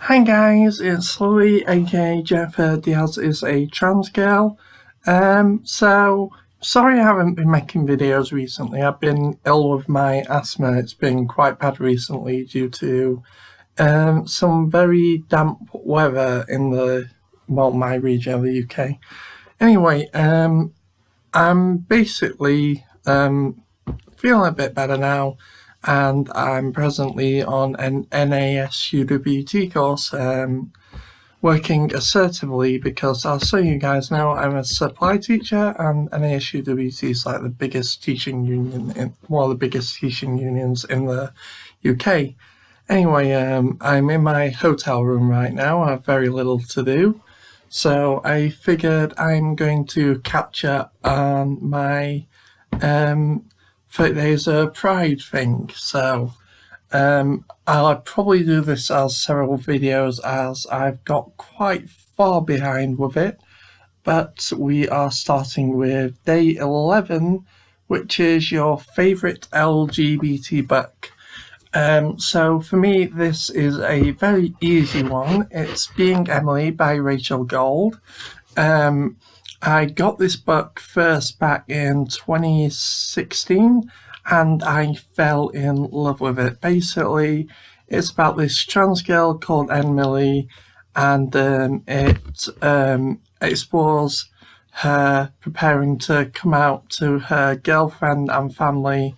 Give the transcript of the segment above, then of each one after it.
Hi guys, it's Lily, aka Jennifer Diaz is a trans girl. So sorry I haven't been making videos recently. I've been ill with my asthma. It's been quite bad recently due to some very damp weather in my region of the UK. Anyway, I'm basically feeling a bit better now, and I'm presently on an NASUWT course, working assertively because, as so you guys know, I'm a supply teacher, and NASUWT is like the biggest teaching union, one of the biggest teaching unions in the UK. Anyway, I'm in my hotel room right now. I have very little to do, so I figured I'm going to catch up on my there's a Pride thing, so I'll probably do this as several videos as I've got quite far behind with it, but we are starting with day 11, which is your favourite LGBT book. So for me, this is a very easy one. It's Being Emily by Rachel Gold. I got this book first back in 2016 and I fell in love with it. Basically, it's about this trans girl called Emily, and it explores her preparing to come out to her girlfriend and family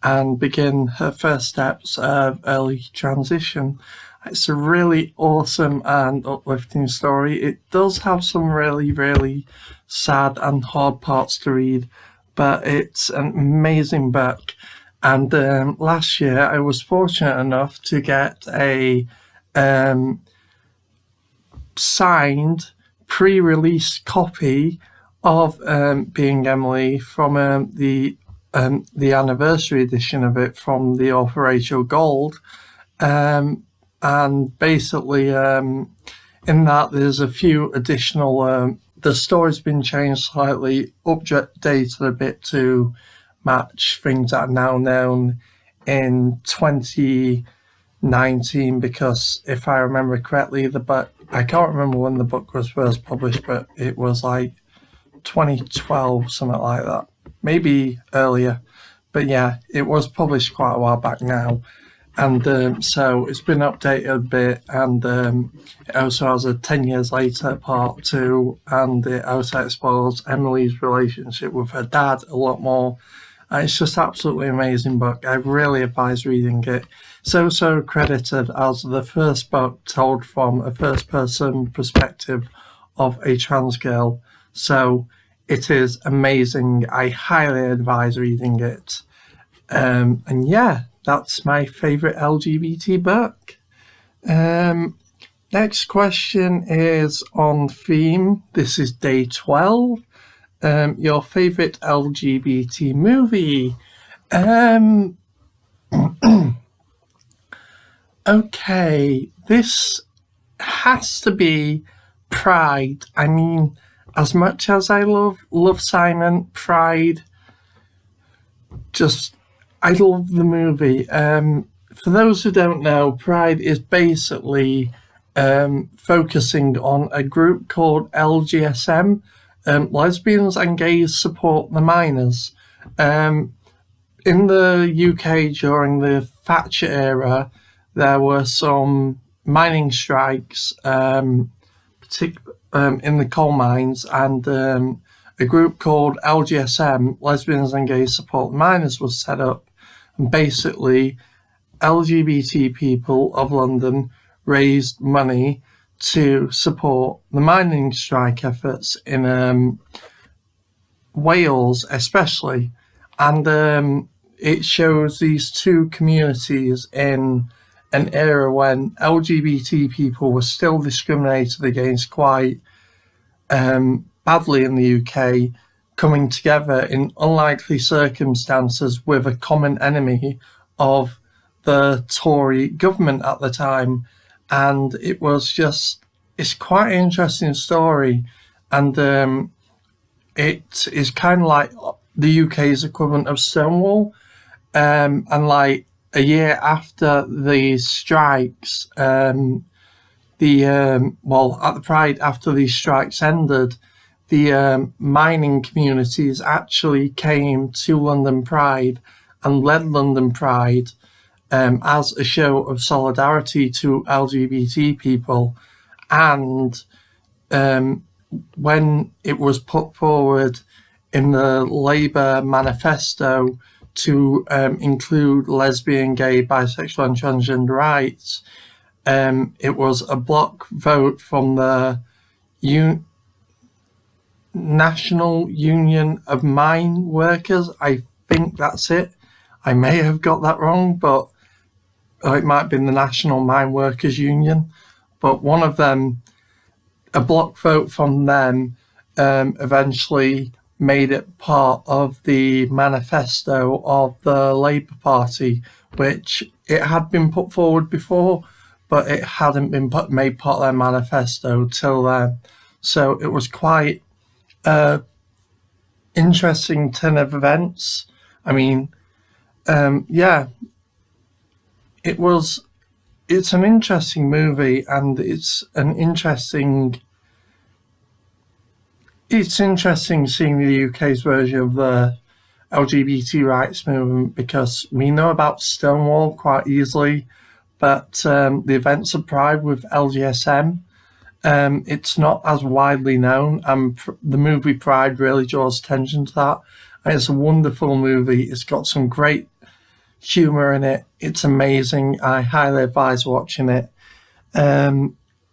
and begin her first steps of early transition. It's a really awesome and uplifting story. It does have some really, really sad and hard parts to read, but it's an amazing book. And last year I was fortunate enough to get a signed pre-release copy of Being Emily from the anniversary edition of it from the author Rachel Gold. And basically, in that, there's a few additional. The story's been changed slightly, updated a bit to match things that are now known in 2019. Because if I remember correctly, the book, I can't remember when the book was first published, but it was like 2012, something like that, maybe earlier. But yeah, it was published quite a while back now. And so it's been updated a bit, and it also has a 10 years later part 2, and it also explores Emily's relationship with her dad a lot more. It's just absolutely amazing book. I really advise reading it. So credited as the first book told from a first person perspective of a trans girl. So it is amazing. I highly advise reading it. And yeah, that's my favourite LGBT book. Next question is on theme. This is day 12. Your favourite LGBT movie. Okay, this has to be Pride. I mean, as much as I love Simon, Pride, I love the movie. For those who don't know, Pride is basically focusing on a group called LGSM, Lesbians and Gays Support the Miners. In the UK during the Thatcher era, there were some mining strikes, in the coal mines, and a group called LGSM, Lesbians and Gays Support the Miners, was set up. And basically, LGBT people of London raised money to support the mining strike efforts in Wales, especially. And it shows these two communities in an era when LGBT people were still discriminated against quite badly in the UK, coming together in unlikely circumstances with a common enemy of the Tory government at the time. And it's quite an interesting story. And it is kind of like the UK's equivalent of Stonewall. And like a year after the strikes, the well, at the Pride, after these strikes ended, the mining communities actually came to London Pride and led London Pride as a show of solidarity to LGBT people. And when it was put forward in the Labour manifesto to include lesbian, gay, bisexual and transgender rights, it was a block vote from the National Union of Mine Workers. I think that's it. I may have got that wrong, but it might have been the National Mine Workers Union. But one of them, a block vote from them, eventually made it part of the manifesto of the Labour Party, which it had been put forward before, but it hadn't been made part of their manifesto till then. So it was quite interesting turn of events. I mean, yeah, it's an interesting movie, and it's interesting seeing the UK's version of the LGBT rights movement, because we know about Stonewall quite easily, but the events of Pride with LGSM, it's not as widely known, and the movie Pride really draws attention to that. And it's a wonderful movie. It's got some great humour in it. It's amazing. I highly advise watching it,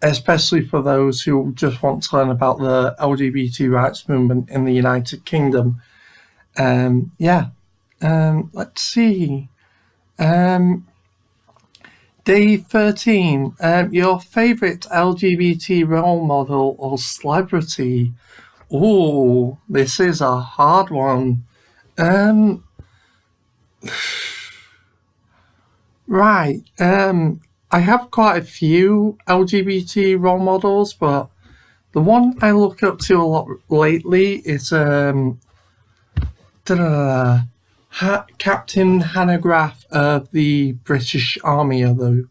especially for those who just want to learn about the LGBT rights movement in the United Kingdom. Let's see. Day 13. Your favourite LGBT role model or celebrity? Oh, this is a hard one. Right. I have quite a few LGBT role models, but the one I look up to a lot lately is Captain Hannah Graff of the British Army, although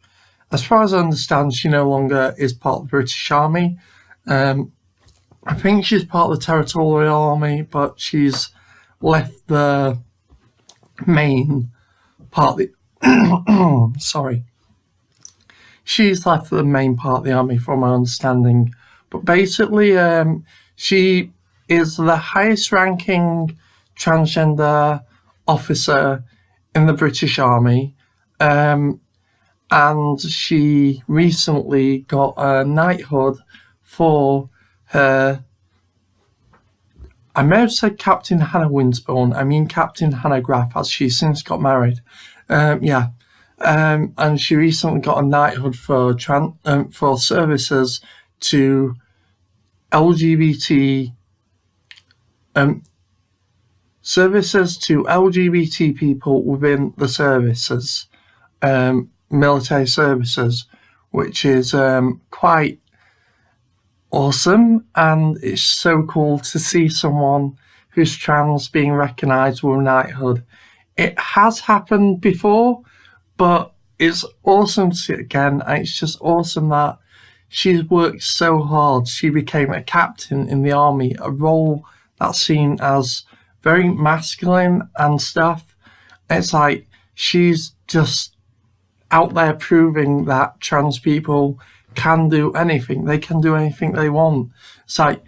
as far as I understand, she no longer is part of the British Army. I think she's part of the Territorial Army, but she's left the main part of the sorry. She's left the main part of the army from my understanding. But basically, she is the highest ranking transgender officer in the British Army. And she recently got a knighthood for her. I may have said Captain Hannah Winsborne. I mean Captain Hannah Graff, as she's since got married. And she recently got a knighthood for services to LGBT people within the services, military services, which is quite awesome, and it's so cool to see someone who's trans being recognised with a knighthood. It has happened before, but it's awesome to see it again, and it's just awesome that she's worked so hard. She became a captain in the army, a role that's seen as very masculine and stuff. It's like she's just out there proving that trans people can do anything. They can do anything they want. It's like,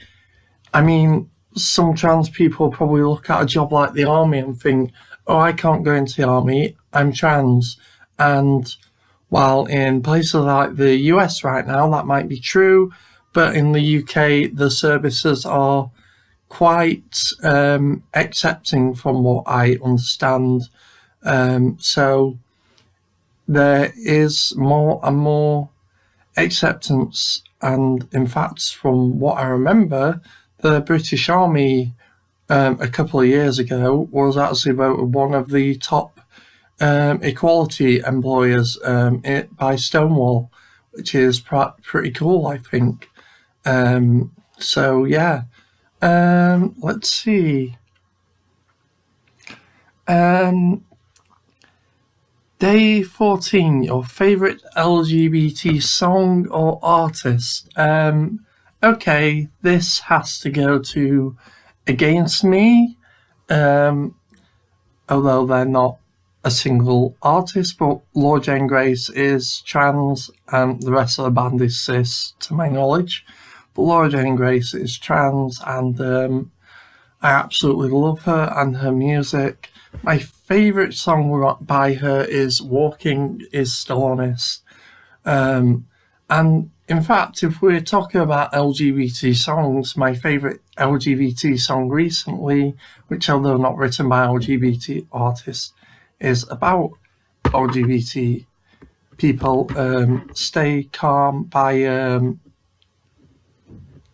I mean, some trans people probably look at a job like the army and think, oh, I can't go into the army, I'm trans. And while in places like the US right now, that might be true, but in the UK, the services are quite accepting from what I understand. So there is more and more acceptance, and in fact, from what I remember, the British Army a couple of years ago was actually voted one of the top equality employers by Stonewall, which is pretty cool, I think. So yeah, let's see. Day 14, your favourite LGBT song or artist? Okay, this has to go to Against Me, although they're not a single artist, but Laura Jane Grace is trans and the rest of the band is cis, to my knowledge. But Laura Jane Grace is trans and I absolutely love her and her music. My favourite song by her is Walking is Still Honest. And in fact, if we're talking about LGBT songs, my favourite LGBT song recently, which although not written by LGBT artists, is about LGBT people. Stay Calm by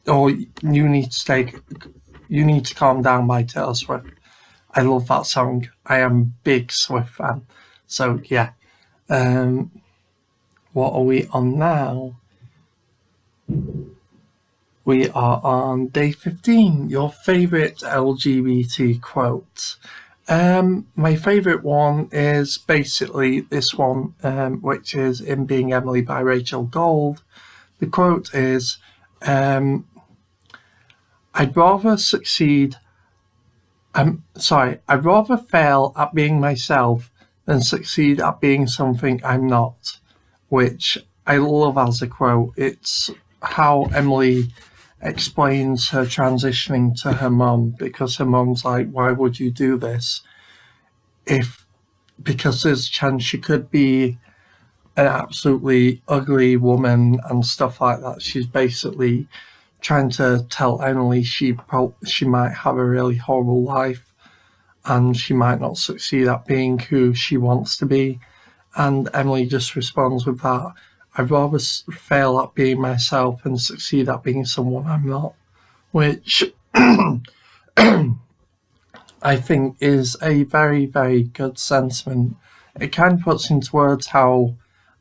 or You Need to Calm Down by Taylor Swift. I love that song. I am a big Swift fan. So yeah. What are we on now? We are on day 15. Your favourite LGBT quote. My favourite one is basically this one, which is In Being Emily by Rachel Gold. The quote is, I'd rather fail at being myself than succeed at being something I'm not, which I love as a quote. It's how Emily explains her transitioning to her mum, because her mum's like, why would you do this? Because there's a chance she could be an absolutely ugly woman and stuff like that. She's basically trying to tell Emily she might have a really horrible life and she might not succeed at being who she wants to be. And Emily just responds with that, I'd rather fail at being myself and succeed at being someone I'm not, which I think is a very, very good sentiment. It kind of puts into words how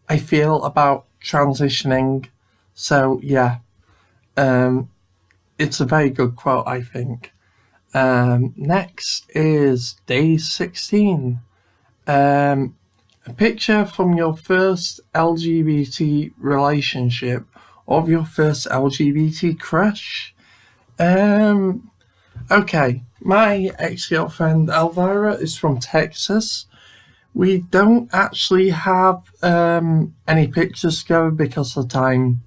I feel about transitioning. So yeah, it's a very good quote, I think. Next is day 16. A picture from your first LGBT relationship or of your first LGBT crush. Okay, my ex-girlfriend Elvira is from Texas. We don't actually have any pictures together because of time,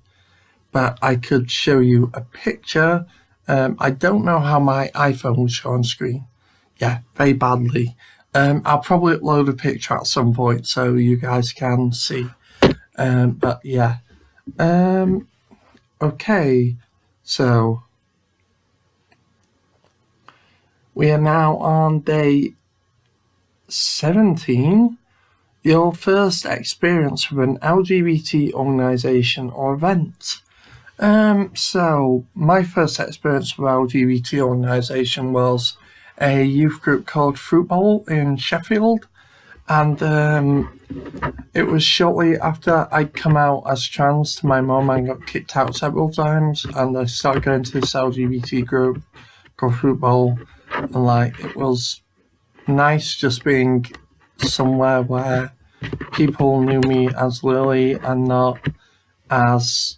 but I could show you a picture. I don't know how my iPhone will show on screen. Yeah, very badly. I'll probably upload a picture at some point so you guys can see. But yeah. Okay, so we are now on day 17. Your first experience with an LGBT organisation or event. So my first experience with LGBT organisation was a youth group called Fruit Bowl in Sheffield, and it was shortly after I'd come out as trans to my mum and got kicked out several times, and I started going to this LGBT group called Fruit Bowl, and it was nice just being somewhere where people knew me as Lily and not as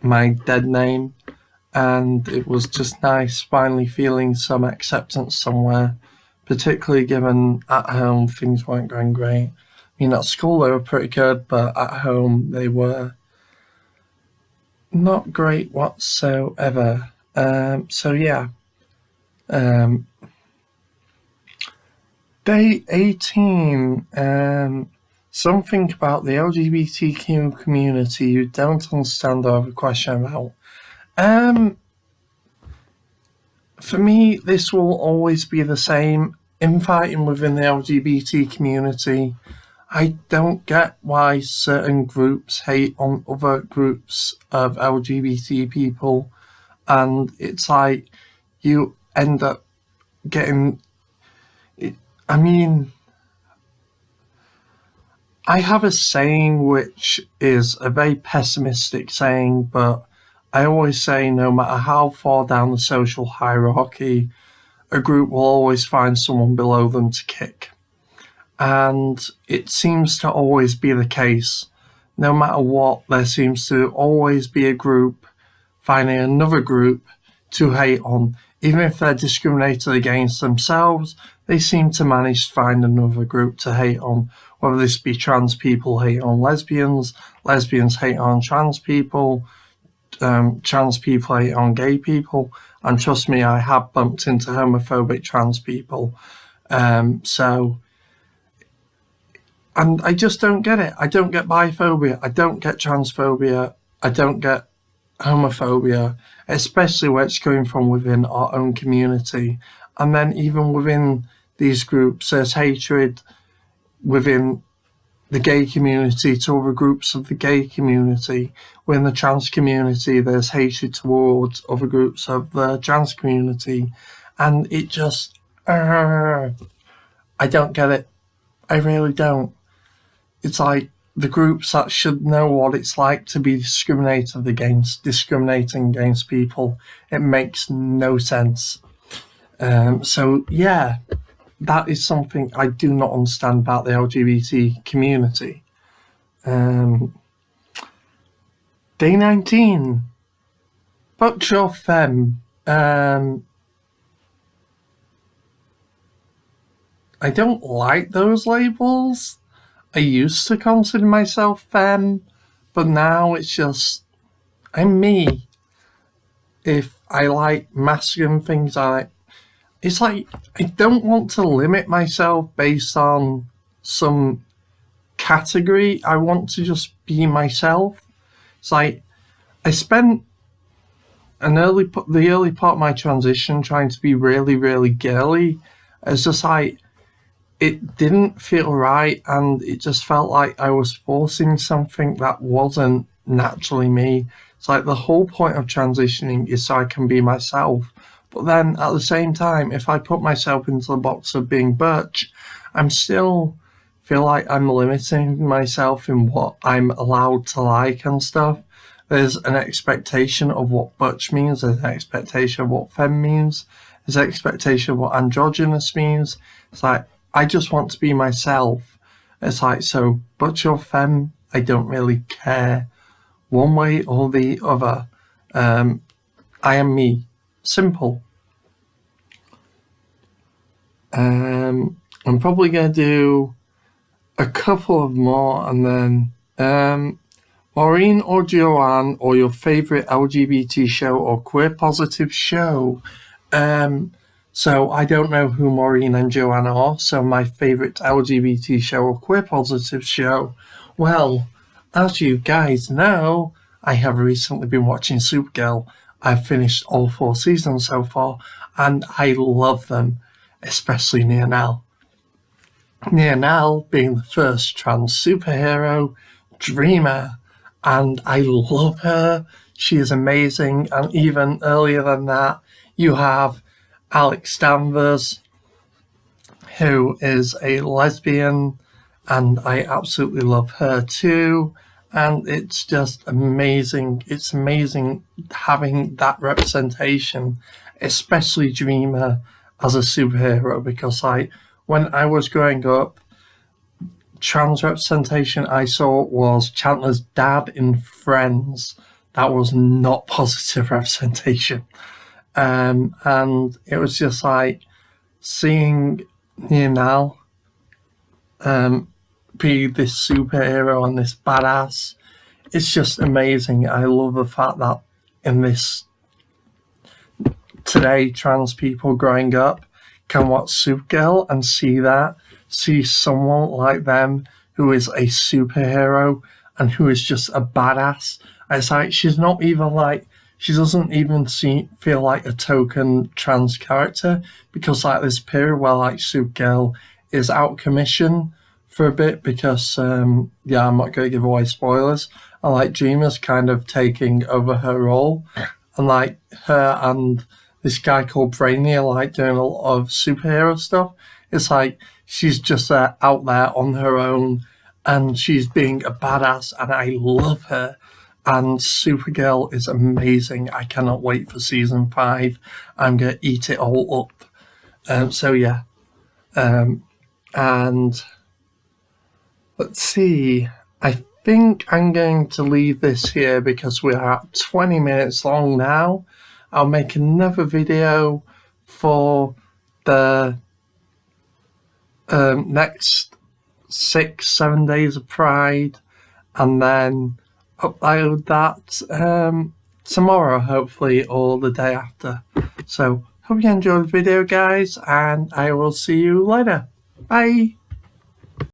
my dead name, and it was just nice finally feeling some acceptance somewhere, particularly given at home things weren't going great. I mean, at school they were pretty good, but at home they were not great whatsoever. So yeah. Day 18. Something about the LGBTQ community you don't understand or have a question about. For me, this will always be the same. Infighting within the LGBT community. I don't get why certain groups hate on other groups of LGBT people, and it's like you end up getting. I mean, I have a saying which is a very pessimistic saying, but I always say no matter how far down the social hierarchy, a group will always find someone below them to kick. and it seems to always be the case. No matter what, there seems to always be a group finding another group to hate on. Even if they're discriminated against themselves, they seem to manage to find another group to hate on. Whether this be trans people hate on lesbians, lesbians hate on trans people hate on gay people, and trust me, I have bumped into homophobic trans people. And I just don't get it. I don't get biphobia. I don't get transphobia. I don't get homophobia, especially where it's coming from within our own community. And then even within these groups, there's hatred within the gay community to other groups of the gay community. Within the trans community, there's hatred towards other groups of the trans community. And it just, I don't get it. I really don't. It's like the groups that should know what it's like to be discriminating against people. It makes no sense. So yeah, that is something I do not understand about the LGBT community. Day 19. Butch or femme? I don't like those labels. I used to consider myself femme, but now it's just, I'm me. If I like masculine things, it's like, I don't want to limit myself based on some category. I want to just be myself. It's like, I spent the early part of my transition trying to be really, really girly. It's just like, it didn't feel right, and it just felt like I was forcing something that wasn't naturally me. It's like the whole point of transitioning is so I can be myself. But then at the same time, if I put myself into the box of being butch, I'm still feel like I'm limiting myself in what I'm allowed to like and stuff. There's an expectation of what butch means, there's an expectation of what femme means, there's an expectation of what androgynous means. It's like, I just want to be myself. It's like, so butch or femme, I don't really care. One way or the other. I am me. Simple. I'm probably going to do a couple of more, and then Maureen or Joanne, or your favourite LGBT show or queer positive show. So I don't know who Maureen and Joanne are, so my favourite LGBT show or queer positive show. Well, as you guys know, I have recently been watching Supergirl. I've finished all 4 seasons so far, and I love them, especially Lily-Nichole. Lily-Nichole being the first trans superhero, dreamer, and I love her. She is amazing, and even earlier than that, you have Alex Danvers, who is a lesbian, and I absolutely love her too. And it's just amazing. It's amazing having that representation, especially Dreamer as a superhero, because when I was growing up, trans representation I saw was Chandler's dad in Friends. That was not positive representation. And it was just like seeing Lily-Nichole be this superhero and this badass. It's just amazing. I love the fact that in this today, trans people growing up can watch Supergirl and see someone like them who is a superhero and who is just a badass. It's like she's not even like, she doesn't even feel like a token trans character, because like this period where like Supergirl is out of commission for a bit because I'm not going to give away spoilers, and like Dreamer's kind of taking over her role, and like her and this guy called Brainy are like doing a lot of superhero stuff. It's like she's just out there on her own, and she's being a badass, and I love her. And Supergirl is amazing. I cannot wait for season 5. I'm going to eat it all up. So yeah. And Let's see. I think I'm going to leave this here because we are at 20 minutes long now. I'll make another video for the next 6-7 days of Pride, and then upload that tomorrow, hopefully, or the day after. So, hope you enjoyed the video, guys, and I will see you later. Bye!